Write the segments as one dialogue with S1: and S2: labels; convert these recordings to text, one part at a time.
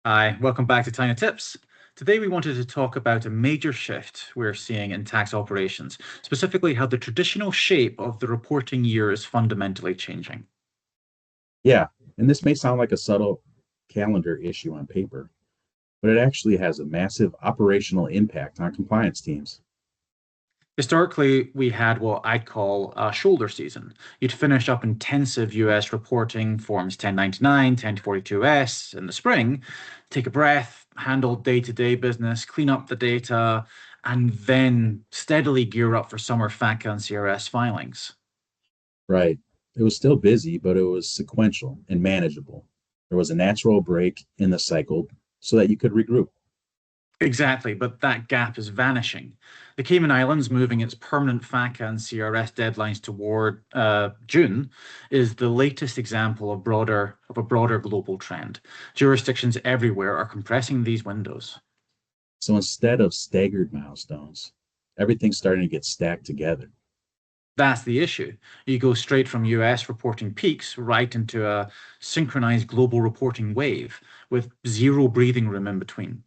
S1: Hi, welcome back to TAINA Tips. Today we wanted to talk about a major shift we're seeing in tax operations, specifically how the traditional shape of the reporting year is fundamentally changing.
S2: Yeah, and this may sound like a subtle calendar issue on paper, but it actually has a massive operational impact on compliance teams.
S1: Historically, we had what I'd call a shoulder season. You'd finish up intensive US reporting, Forms 1099, 1042S in the spring, take a breath, handle day-to-day business, clean up the data, and then steadily gear up for summer FATCA and CRS filings.
S2: Right. It was still busy, but it was sequential and manageable. There was a natural break in the cycle so that you could regroup.
S1: Exactly, but that gap is vanishing. The Cayman Islands moving its permanent FACA and CRS deadlines toward June is the latest example of a broader global trend. Jurisdictions everywhere are compressing these windows.
S2: So instead of staggered milestones, everything's starting to get stacked together.
S1: That's the issue. You go straight from US reporting peaks right into a synchronized global reporting wave with zero breathing room in between.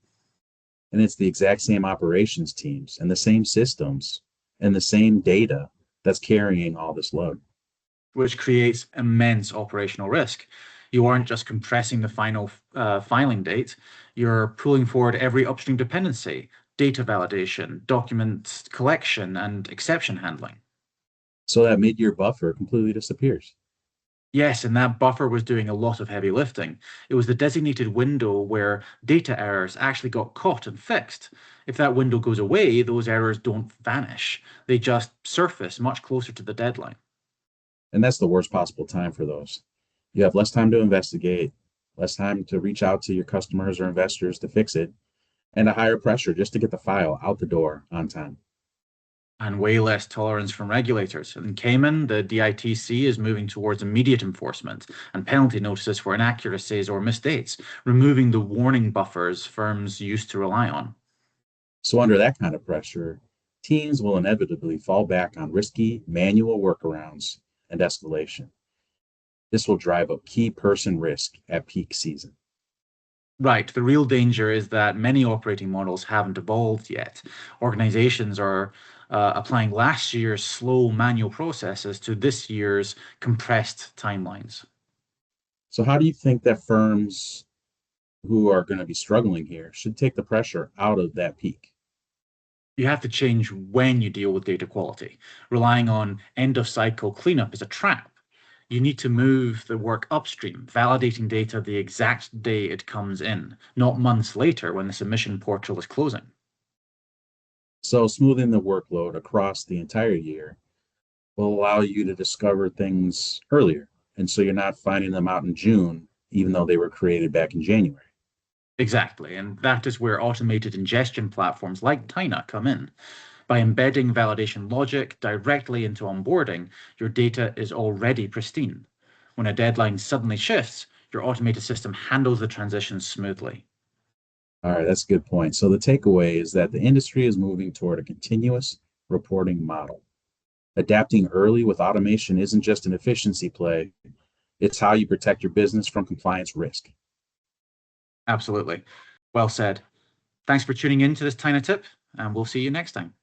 S2: And it's the exact same operations teams and the same systems and the same data that's carrying all this load.
S1: Which creates immense operational risk. You aren't just compressing the final filing date, you're pulling forward every upstream dependency, data validation, document collection, and exception handling.
S2: So that mid year buffer completely disappears.
S1: Yes, and that buffer was doing a lot of heavy lifting. It was the designated window where data errors actually got caught and fixed. If that window goes away, those errors don't vanish. They just surface much closer to the deadline.
S2: And that's the worst possible time for those. You have less time to investigate, less time to reach out to your customers or investors to fix it, and a higher pressure just to get the file out the door on time.
S1: And way less tolerance from regulators. In Cayman, the DITC is moving towards immediate enforcement and penalty notices for inaccuracies or misdates, removing the warning buffers firms used to rely on.
S2: So, under that kind of pressure, teams will inevitably fall back on risky manual workarounds and escalation. This will drive up key person risk at peak season.
S1: Right, the real danger is that many operating models haven't evolved yet. Organizations are applying last year's slow manual processes to this year's compressed timelines.
S2: So, how do you think that firms who are going to be struggling here should take the pressure out of that peak?
S1: You have to change when you deal with data quality. Relying on end of cycle cleanup is a trap. You need to move the work upstream, validating data the exact day it comes in, not months later when the submission portal is closing.
S2: So, smoothing the workload across the entire year will allow you to discover things earlier. And so you're not finding them out in June, even though they were created back in January.
S1: Exactly, and that is where automated ingestion platforms like TAINA come in. By embedding validation logic directly into onboarding, your data is already pristine. When a deadline suddenly shifts, your automated system handles the transition smoothly.
S2: All right, that's a good point. So the takeaway is that the industry is moving toward a continuous reporting model. Adapting early with automation isn't just an efficiency play, it's how you protect your business from compliance risk.
S1: Absolutely. Well said. Thanks for tuning in to this Tiny Tip, and we'll see you next time.